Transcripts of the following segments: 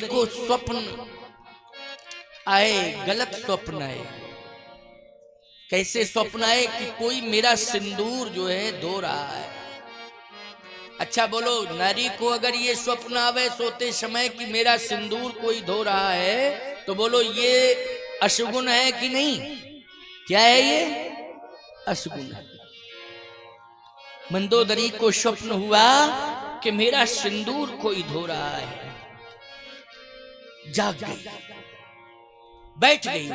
को स्वप्न आए, गलत स्वप्न आए। कैसे स्वप्न आए कि कोई मेरा सिंदूर जो है धो रहा है। अच्छा बोलो, नारी को अगर ये स्वप्न आवे सोते समय कि मेरा सिंदूर कोई धो रहा है, तो बोलो ये अशुगुण है कि नहीं? क्या है ये? अशुगुण है। मंदोदरी को स्वप्न हुआ कि मेरा सिंदूर कोई धो रहा है। जाग गई, बैठ गई।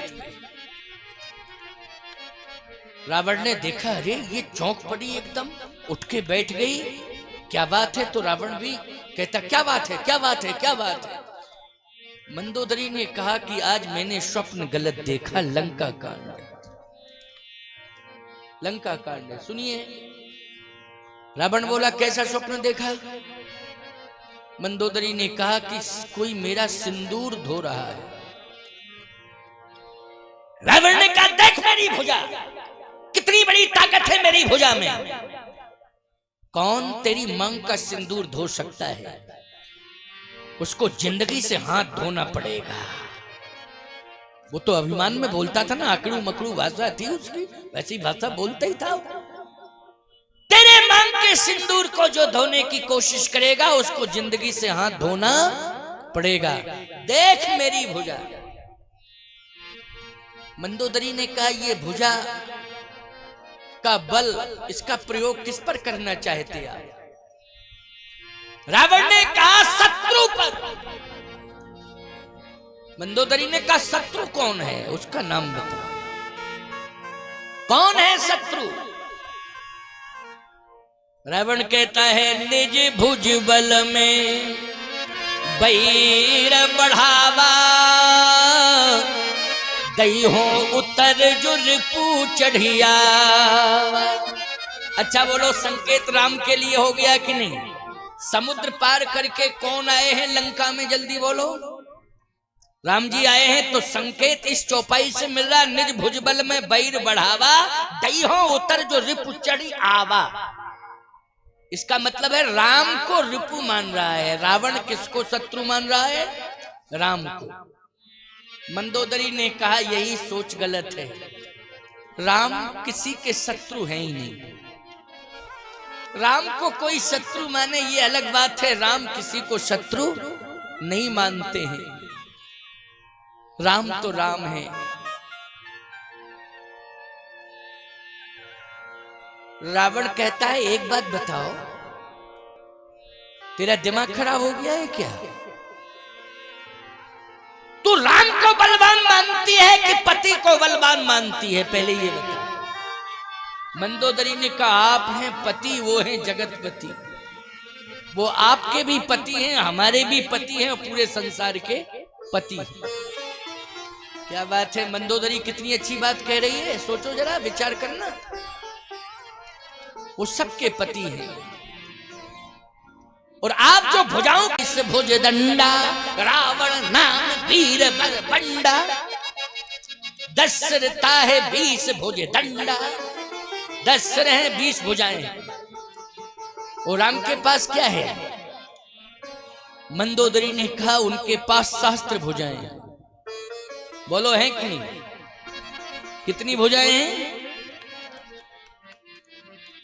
रावण ने देखा, अरे ये चौंक पड़ी एकदम, उठ के बैठ गई। क्या बात है? तो रावण भी कहता, क्या बात है, क्या बात है, क्या बात है? मंदोदरी ने कहा कि आज मैंने स्वप्न गलत देखा, लंका कांड। लंका कांड सुनिए। रावण बोला, कैसा स्वप्न देखा? मंदोदरी ने कहा कि कोई मेरा सिंदूर धो रहा है। रावण ने कहा, देख मेरी भुजा, कितनी बड़ी ताकत है मेरी भुजा में। कौन तेरी मांग का सिंदूर धो सकता है? उसको जिंदगी से हाथ धोना पड़ेगा। वो तो अभिमान में बोलता था ना, आकड़ू मकड़ू भाषा थी उसकी, वैसी भाषा बोलता ही था। तेरे मांग के सिंदूर को जो धोने की कोशिश करेगा, उसको जिंदगी से हाथ धोना पड़ेगा। देख मेरी भुजा। मंदोदरी ने कहा, ये भुजा का बल, इसका प्रयोग किस पर करना चाहते आप? रावण ने कहा, शत्रु पर। मंदोदरी ने कहा, शत्रु कौन है? उसका नाम बता। कौन है शत्रु? रावण कहता है, निज भुज बल में बैर बढ़ावा, दई हो उत्तर जुर्पू चढ़िया। अच्छा बोलो, संकेत राम के लिए हो गया कि नहीं? समुद्र पार करके कौन आए हैं लंका में? जल्दी बोलो। राम जी आए हैं, तो संकेत इस चौपाई से मिल रहा, निज भुजबल में बैर बढ़ावा, दई हो उत्तर जो रिपु चढ़ी आवा। इसका मतलब है राम को रिपु मान रहा है। रावण किसको शत्रु मान रहा है? राम को। मंदोदरी ने कहा, यही सोच गलत है। राम किसी के शत्रु हैं ही नहीं। राम को कोई शत्रु माने ये अलग बात है, राम किसी को शत्रु नहीं मानते हैं। राम तो राम है। रावण कहता है, एक बात बताओ, तेरा दिमाग खराब हो गया है क्या? तू राम को बलवान मानती है कि पति को बलवान मानती है? पहले ये बता। मंदोदरी ने कहा, आप हैं पति, वो हैं जगतपति। वो आपके भी पति हैं, हमारे भी पति हैं, और पूरे संसार के पति हैं। क्या बात है, मंदोदरी कितनी अच्छी बात कह रही है। सोचो जरा, विचार करना। वो सबके पति हैं। और आप जो भुजाओं इस भुज दंडा, रावण नाम वीर बर बंडा, दशरथा है 20 भुज दंडा। 10 रहे 20 भुजाएं। और राम के पास क्या है? मंदोदरी ने कहा, उनके पास शास्त्र भुजाएं। बोलो है कि नहीं? कितनी भुजाएं हैं?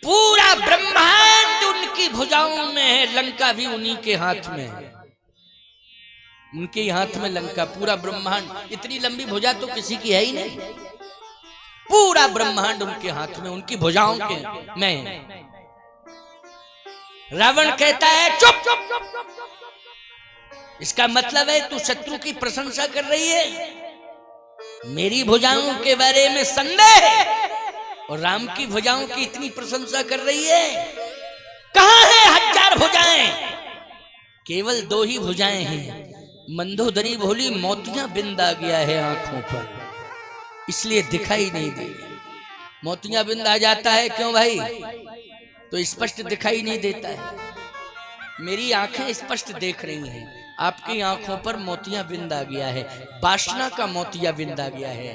पूरा ब्रह्मांड उनकी भुजाओं में है। लंका भी उन्हीं के हाथ में है। उनके हाथ में लंका, पूरा ब्रह्मांड। इतनी लंबी भुजा तो किसी की है ही नहीं। पूरा ब्रह्मांड उनके हाथ में, उनकी भुजाओं के में। रावण कहता है, चुप चुप चुप। इसका मतलब है तू शत्रु की प्रशंसा कर रही है, मेरी भुजाओं के बारे में संदेह है, और राम की भुजाओं की इतनी प्रशंसा कर रही है। कहां है 1000 भुजाएं? केवल 2 ही भुजाएं हैं। मंदोदरी बोली, मोतियां बिंद आ गया है आंखों पर, इसलिए दिखाई नहीं दे रही। मोतियां बिंद आ जाता है क्यों भाई? तो स्पष्ट दिखाई नहीं देता है। मेरी आंखें स्पष्ट देख रही हैं, आपकी आंखों पर मोतियां बिंद आ गया है, वासना का मोतिया बिंद आ गया है।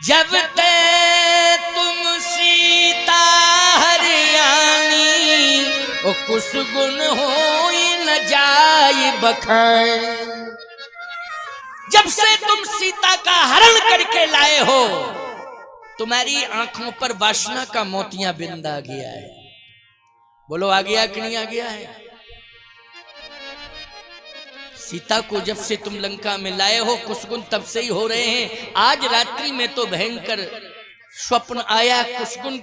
जब ते तुम सीता हरियाणी, ओ कुछ गुण हो न न जाए बखान। जब से तुम सीता का हरण करके लाए हो, तुम्हारी आंखों पर वासना का मोतियां बिंद आ गया है। बोलो आ गया कि नहीं आ गया है? सीता को जब से तुम लंका में लाए हो, कुशगुन तब से ही हो रहे हैं। आज रात्रि में तो भयंकर स्वप्न आया, कुशगुन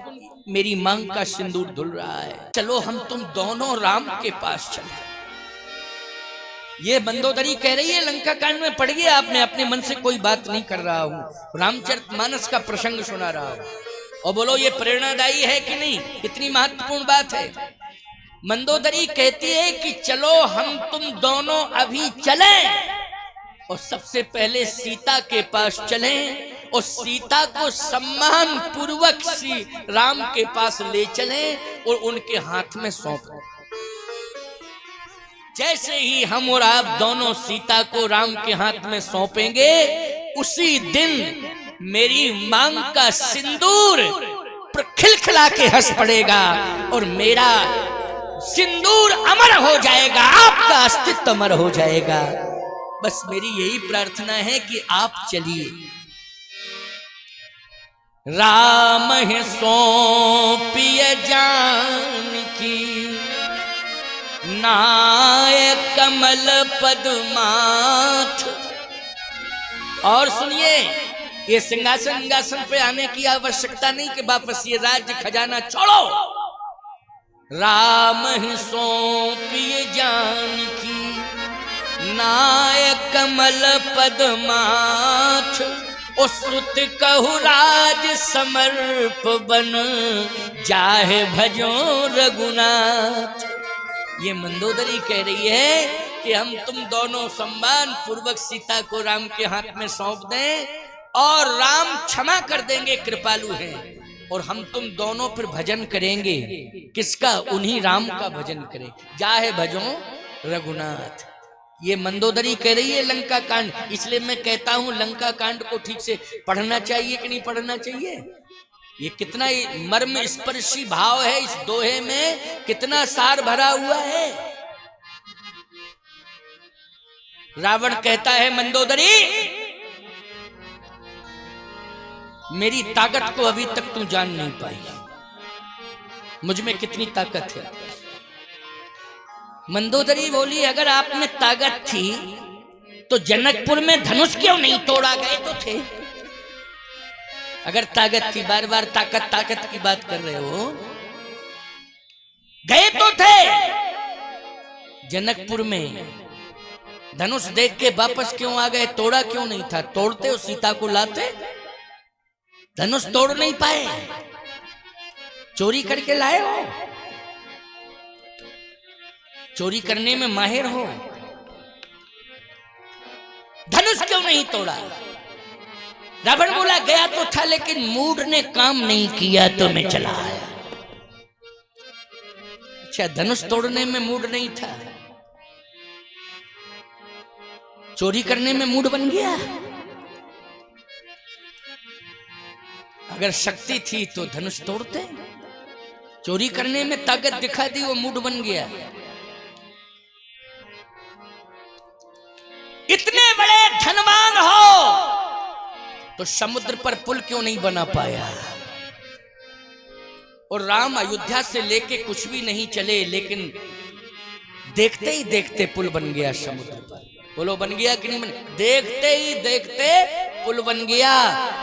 मेरी मांग का सिंदूर धुल रहा है। चलो हम तुम दोनों राम के पास चले। ये मंदोदरी कह रही है, लंका कांड में पढ़ गया आपने, अपने मन से कोई बात नहीं कर रहा हूं, रामचरितमानस का प्रसंग सुना रहा हूं। और बोलो ये प्रेरणादायी है कि नहीं? कितनी महत्वपूर्ण बात है। मंदोदरी कहती है कि चलो हम तुम दोनों अभी चलें और सबसे पहले सीता के पास चलें और सीता को सम्मान पूर्वक श्री राम के पास ले चलें और उनके हाथ में सौंप दें। जैसे ही हम और आप दोनों सीता को राम के हाथ में सौंपेंगे, उसी दिन मेरी मांग का सिंदूर खिलखिला के हंस पड़ेगा और मेरा सिंदूर अमर हो जाएगा, आपका अस्तित्व अमर हो जाएगा। बस मेरी यही प्रार्थना है कि आप चलिए। राम है सौंपिय जानकी, नाय कमल पद्माथ। और सुनिए, ये सिंहासन पे आने की आवश्यकता नहीं कि वापस ये राज्य खजाना छोड़ो। राम ही सौंपिय जानकी, नाय कमल पद्माथ। ओ सुत कहु राज समर्प बन, जाहे भजो रघुनाथ। ये मंदोदरी कह रही है कि हम तुम दोनों सम्मान पूर्वक सीता को राम के हाथ में सौंप दें और राम क्षमा कर देंगे, कृपालु हैं। और हम तुम दोनों फिर भजन करेंगे। किसका? उन्हीं राम का भजन करें। जाहे भजो रघुनाथ। ये मंदोदरी कह रही है लंका कांड। इसलिए मैं कहता हूं लंका कांड को ठीक से पढ़ना चाहिए कि नहीं पढ़ना चाहिए। ये कितना मर्म स्पर्शी भाव है इस दोहे में, कितना सार भरा हुआ है। रावण कहता है मंदोदरी, मेरी ताकत को अभी तक तू जान नहीं पाई, मुझ में कितनी ताकत है। मंदोदरी बोली, अगर आप में ताकत थी तो जनकपुर में धनुष क्यों नहीं तोड़ा? गए तो थे। अगर ताकत थी, बार बार ताकत ताकत की बात कर रहे हो, गए तो थे जनकपुर में। धनुष देख के वापस क्यों आ गए? तोड़ा क्यों नहीं था? तोड़ते हो सीता को लाते, धनुष तोड़ नहीं पाए, चोरी करके लाए हो। चोरी करने में माहिर हो, धनुष क्यों नहीं तोड़ा? रावण बोला, गया तो था लेकिन मूड ने काम नहीं किया तो मैं चला आया। अच्छा, धनुष तोड़ने में मूड नहीं था, चोरी करने में मूड बन गया। अगर शक्ति थी तो धनुष तोड़ते, चोरी करने में ताकत दिखा दी, वो मूड बन गया। इतने बड़े धनवान हो तो समुद्र पर पुल क्यों नहीं बना पाया? और राम अयोध्या से लेके कुछ भी नहीं चले, लेकिन देखते ही देखते पुल बन गया समुद्र पर। बोलो बन गया कि नहीं बन? देखते ही देखते पुल बन गया।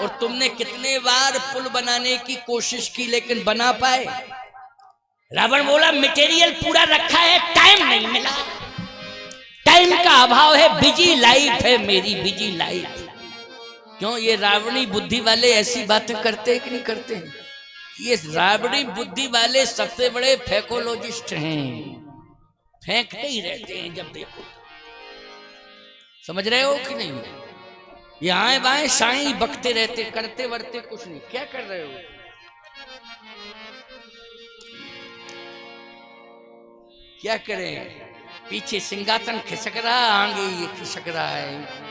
और तुमने कितने बार पुल बनाने की कोशिश की लेकिन बना पाए? रावण बोला, मटेरियल पूरा रखा है, टाइम नहीं मिला, टाइम का अभाव है, बिजी लाइफ है मेरी, बिजी लाइफ। क्यों? ये रावणी बुद्धि वाले ऐसी बातें करते हैं कि नहीं करते हैं? ये रावणी बुद्धि वाले सबसे बड़े फैकोलॉजिस्ट हैं, फेंकते ही रहते हैं जब देखो। समझ रहे हो कि नहीं? ये आए बाएं साई बकते रहते, करते वरते कुछ नहीं। क्या कर रहे हो? क्या करें? पीछे सिंहासन खिसक रहा, आगे ये खिसक रहा है।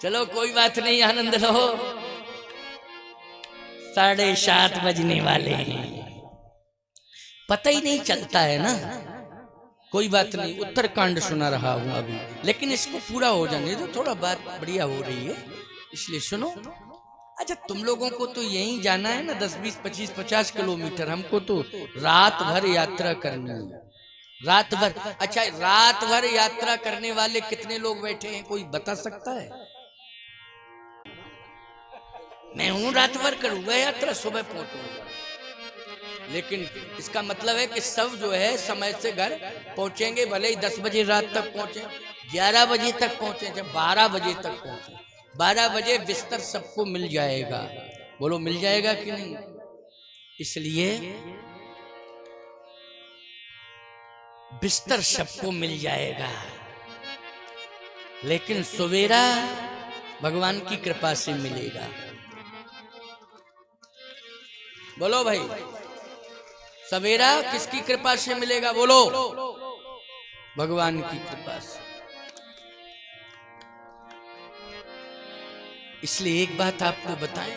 चलो कोई बात नहीं, आनंद लो। 7:30 बजने वाले हैं, पता ही नहीं चलता है ना। कोई बात नहीं, उत्तरकांड सुना रहा हूं अभी, लेकिन इसको पूरा हो जाने दो, थोड़ा बात बढ़िया हो रही है, इसलिए सुनो। अच्छा, तुम लोगों को तो यहीं जाना है ना, 10, 20, 25, 50 किलोमीटर, हमको तो रात भर यात्रा करनी है, रात भर। अच्छा, रात भर यात्रा करने वाले कितने लोग बैठे हैं, कोई बता सकता है? मैं हूं, रात भर करूंगा यात्रा, सुबह पहुंचूंगा, लेकिन इसका मतलब है कि सब जो है समय से घर पहुंचेंगे, भले ही 10 बजे रात तक पहुंचे, 11 बजे तक पहुंचे, जब 12 बजे तक पहुंचे, 12 बजे बिस्तर सबको मिल जाएगा। बोलो मिल जाएगा कि नहीं? इसलिए बिस्तर सबको मिल जाएगा, लेकिन सवेरा भगवान की कृपा से मिलेगा। बोलो भाई, सवेरा किसकी कृपा से मिलेगा? बोलो, भगवान की कृपा से। इसलिए एक बात आपको बताएं,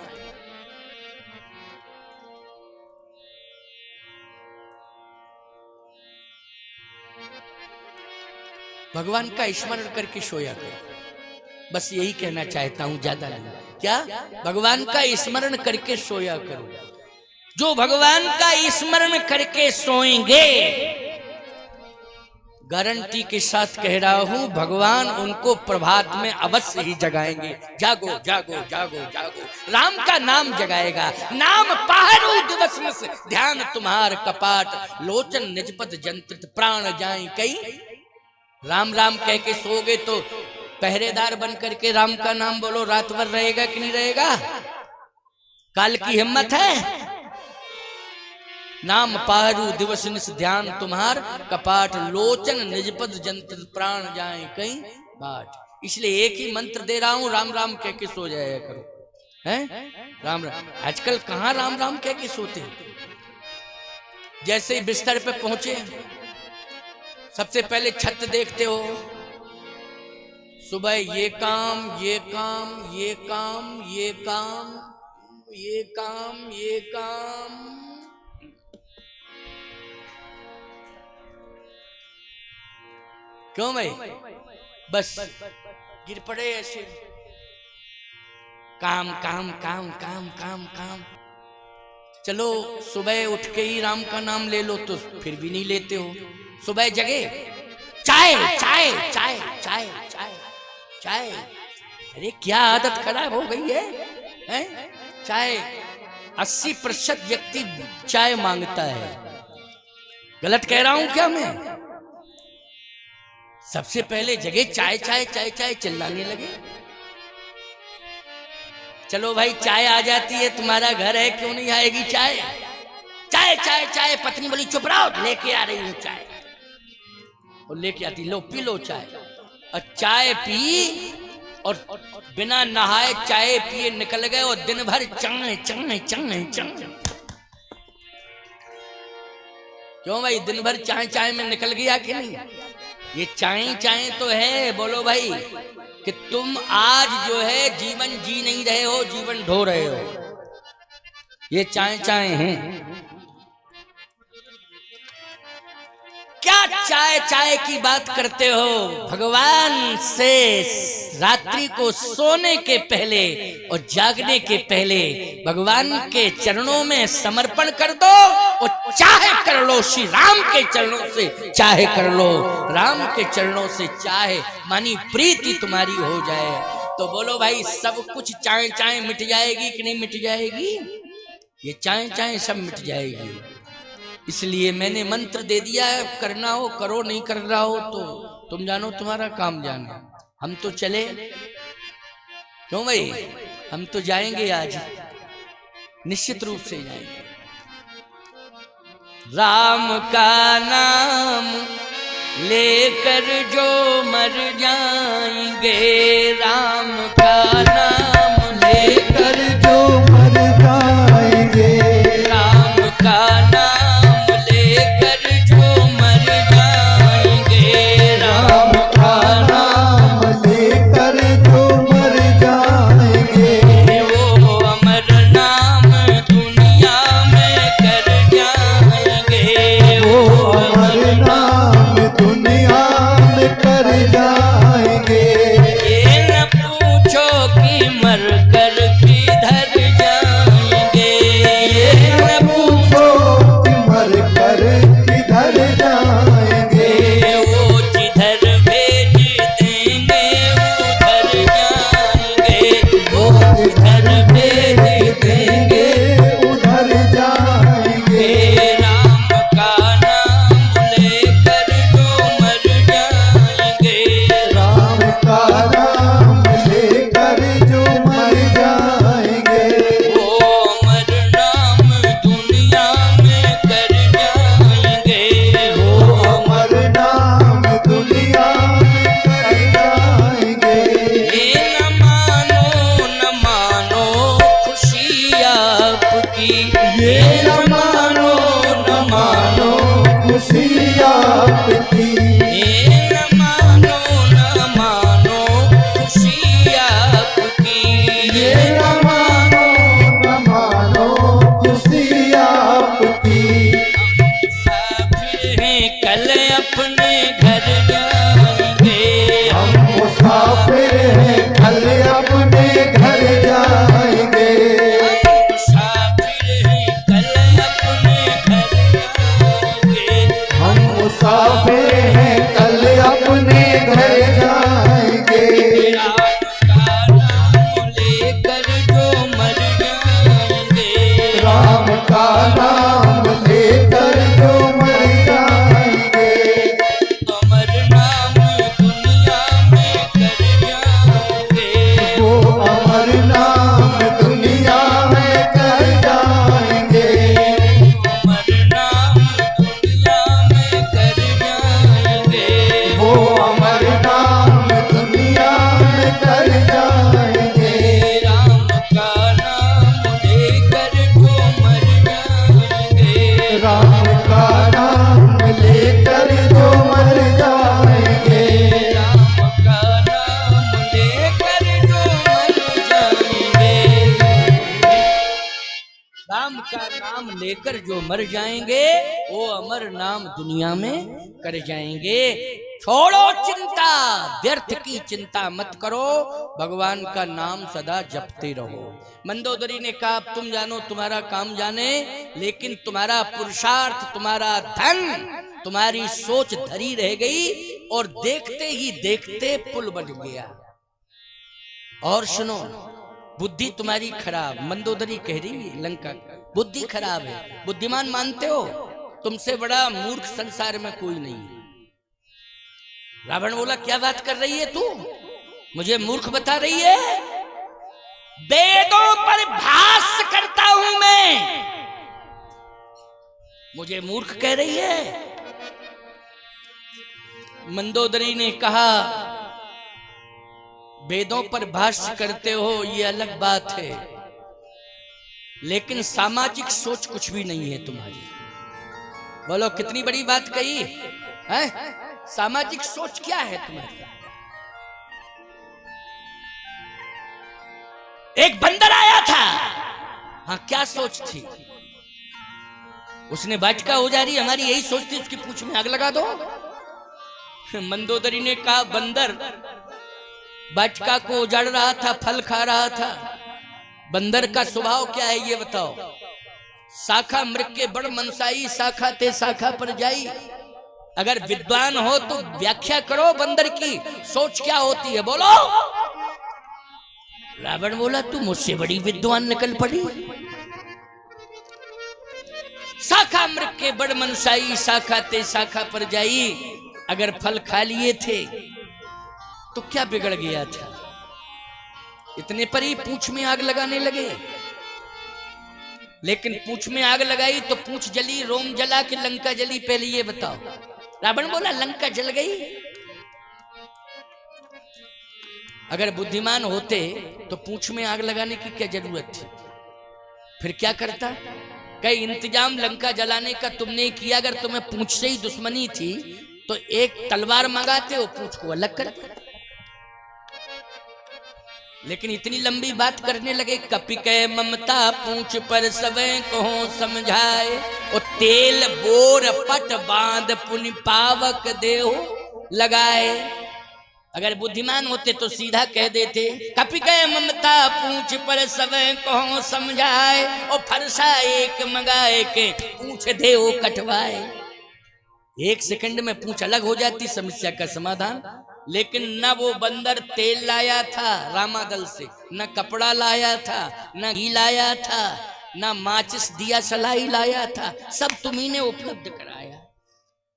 भगवान का स्मरण करके सोया करो, बस यही कहना चाहता हूं, ज्यादा नहीं। क्या? भगवान का स्मरण करके सोया करो। जो भगवान का स्मरण करके सोएंगे, गारंटी के साथ कह रहा हूं, भगवान उनको प्रभात में अवश्य ही जगाएंगे। जागो जागो जागो जागो, राम का नाम जगाएगा। नाम पहरू दिवस में से ध्यान तुम्हार कपाट, लोचन निजपद जंत्रित प्राण जाए कई। राम राम कह के सोगे तो पहरेदार बन करके राम का नाम बोलो, रात भर रहेगा कि नहीं रहेगा? काल की हिम्मत है? नाम पारू दिवस निस ध्यान तुम्हार कपाट, लोचन निजपद जंत्र प्राण जाए कहीं बाट। इसलिए एक ही मंत्र दे रहा हूं, राम राम कह के सो जाया करो, हैं? राम राम। आजकल कहां राम राम कह के सोते? जैसे ही बिस्तर पे पहुंचे, सबसे पहले छत देखते हो, सुबह ये काम ये काम ये काम ये काम ये काम ये काम, क्यों भाई? बस गिर पड़े ऐसे, काम काम काम काम काम काम। चलो सुबह उठ के ही राम का नाम ले लो तो फिर भी नहीं लेते हो। सुबह जगे, चाय चाय चाय चाय चाय चाय, अरे क्या आदत खराब हो गई है, हैं? चाय 80% व्यक्ति चाय मांगता है। गलत कह रहा हूं क्या मैं? सबसे पहले जगह चाय चाय चाय चाय चिल्लाने लगे। चलो भाई चाय आ जाती है, तुम्हारा घर है, क्यों नहीं आएगी चाय? चाय चाय चाय, पत्नी बोली चुप रहो, लेके आ रही हूं चाय, और लेके आती, लो पी लो चाय। और चाय पी और बिना नहाए चाय पिए निकल गए, और दिन भर चाय चाय चाय चाय। क्यों भाई? दिन भर चाय चाय में निकल गया कि नहीं? ये चाय चाय तो है, बोलो भाई, कि तुम आज जो है जीवन जी नहीं रहे हो, जीवन ढो रहे हो। ये चाय चाय है। क्या चाय चाय की बात करते हो? भगवान से रात्रि को सोने के पहले और जागने के पहले भगवान के चरणों में समर्पण कर दो, और चाहे कर लो श्री राम के चरणों से, चाहे कर लो राम के चरणों से, चाहे मानी प्रीति तुम्हारी हो जाए। तो बोलो भाई, सब कुछ चाय चाय मिट जाएगी कि नहीं मिट जाएगी? ये चाय चाय सब मिट जाएगी। इसलिए मैंने मंत्र दे दिया है, करना हो करो, नहीं करना हो तो तुम जानो, तुम्हारा काम जानो। हम तो चले, क्यों भाई? हम तो जाएंगे आज, निश्चित रूप से जाएंगे। राम का नाम लेकर जो मर जाएंगे, राम का नाम लेकर जो मर जाएंगे, राम का नाम दुनिया लेकर जो मर जाएंगे वो अमर नाम दुनिया में कर जाएंगे। छोड़ो चिंता, व्यर्थ की चिंता मत करो, भगवान का नाम सदा जपते रहो। मंदोदरी ने कहा तुम जानो, तुम्हारा काम जाने, लेकिन तुम्हारा पुरुषार्थ, तुम्हारा धन, तुम्हारी सोच धरी रह गई और देखते ही देखते पुल बन गया। और सुनो, बुद्धि तुम्हारी खराब। मंदोदरी कह रही है लंका बुद्धि खराब है। बुद्धिमान मानते हो, तुमसे बड़ा मूर्ख संसार में कोई नहीं है। रावण बोला क्या बात कर रही है तू, मुझे मूर्ख बता रही है? वेदों पर भाष्य करता हूं मैं, मुझे मूर्ख कह रही है? मंदोदरी ने कहा वेदों पर भाष्य करते हो ये अलग बात है, लेकिन सामाजिक सोच कुछ भी नहीं है तुम्हारी। बोलो कितनी बड़ी बात कही है? सामाजिक सोच क्या है तुम्हारी? एक बंदर आया था, हाँ क्या सोच थी उसने? वाटिका उजारी, हमारी यही सोच थी उसकी पूंछ में आग लगा दो। मंदोदरी ने कहा बंदर वाटिका को उजाड़ रहा था, फल खा रहा था। बंदर का स्वभाव क्या है ये बताओ? शाखा मृग के बड़ मनसाई, शाखा ते शाखा पर जाई। अगर विद्वान हो तो व्याख्या करो बंदर की सोच क्या होती है, बोलो। रावण बोला तू मुझसे बड़ी विद्वान निकल पड़ी। शाखा मृग के बड़ मनसाई, शाखा ते शाखा पर जाई। अगर फल खा लिए थे तो क्या बिगड़ गया था? इतने पर ही पूंछ में आग लगाने लगे। लेकिन पूंछ में आग लगाई तो पूंछ जली, रोम जला कि लंका जली? पहले ये बताओ। रावण बोला लंका जल गई। अगर बुद्धिमान होते तो पूंछ में आग लगाने की क्या जरूरत थी? फिर क्या करता? कई इंतजाम लंका जलाने का तुमने किया। अगर तुम्हें पूंछ से ही दुश्मनी थी तो एक तलवार मंगाते हो, पूंछ को अलग कर। लेकिन इतनी लंबी बात करने लगे। कपि के ममता पूंछ पर सवे को समझाए, और तेल बोर पट बांध पुनि पावक देहो लगाए। अगर बुद्धिमान होते तो सीधा कह देते कपि के ममता पूंछ पर सवे को समझाए, और फरसा एक मंगाए के पूंछ देहो कटवाए। एक सेकंड में पूंछ अलग हो जाती, समस्या का समाधान। लेकिन न वो बंदर तेल लाया था रामादल से, न कपड़ा लाया था, न घी लाया था, न माचिस दिया सलाई लाया था। सब तुम्ही ने उपलब्ध कराया।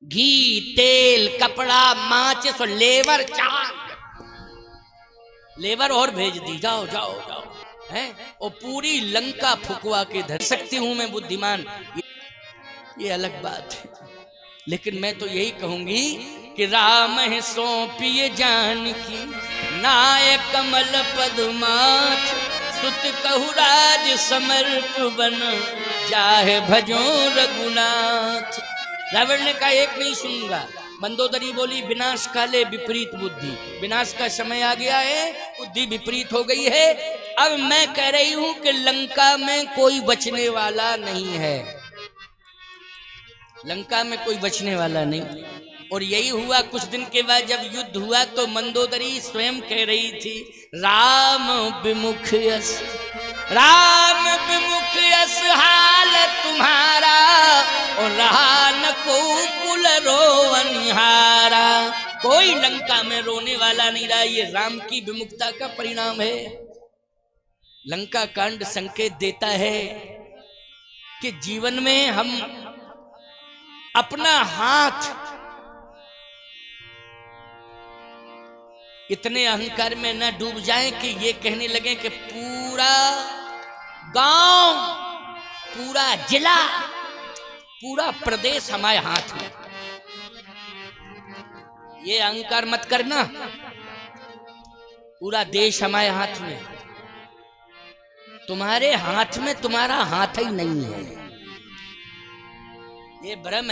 घी, तेल, कपड़ा, माचिस और लेबर चार, लेबर और भेज दी, जाओ जाओ जाओ, हैं? और पूरी लंका फुकवा के धर सकती हूं मैं बुद्धिमान, ये अलग बात है। लेकिन मैं तो यही कहूंगी कि राम है सौंपिए जानकी, नाय कमल पद्माथ, सुत कहु राज समर्प बन, चाहे भजो रघुनाथ। रावण ने कहा एक नहीं सुनूंगा। मंदोदरी बोली विनाश काले विपरीत बुद्धि, विनाश का समय आ गया है, बुद्धि विपरीत हो गई है। अब मैं कह रही हूं कि लंका में कोई बचने वाला नहीं है, लंका में कोई बचने वाला नहीं। और यही हुआ। कुछ दिन के बाद जब युद्ध हुआ तो मंदोदरी स्वयं कह रही थी राम विमुख यस, राम विमुख यस हाल तुम्हारा, और रहा न को कुल रोवनिहारा। कोई लंका में रोने वाला नहीं रहा। ये राम की विमुखता का परिणाम है। लंका कांड संकेत देता है कि जीवन में हम अपना हाथ इतने अहंकार में न डूब जाएं कि ये कहने लगे कि पूरा गांव, पूरा जिला, पूरा प्रदेश हमारे हाथ में। ये अहंकार मत करना। पूरा देश हमारे हाथ में, तुम्हारे हाथ में तुम्हारा हाथ ही नहीं है। ये भ्रम है।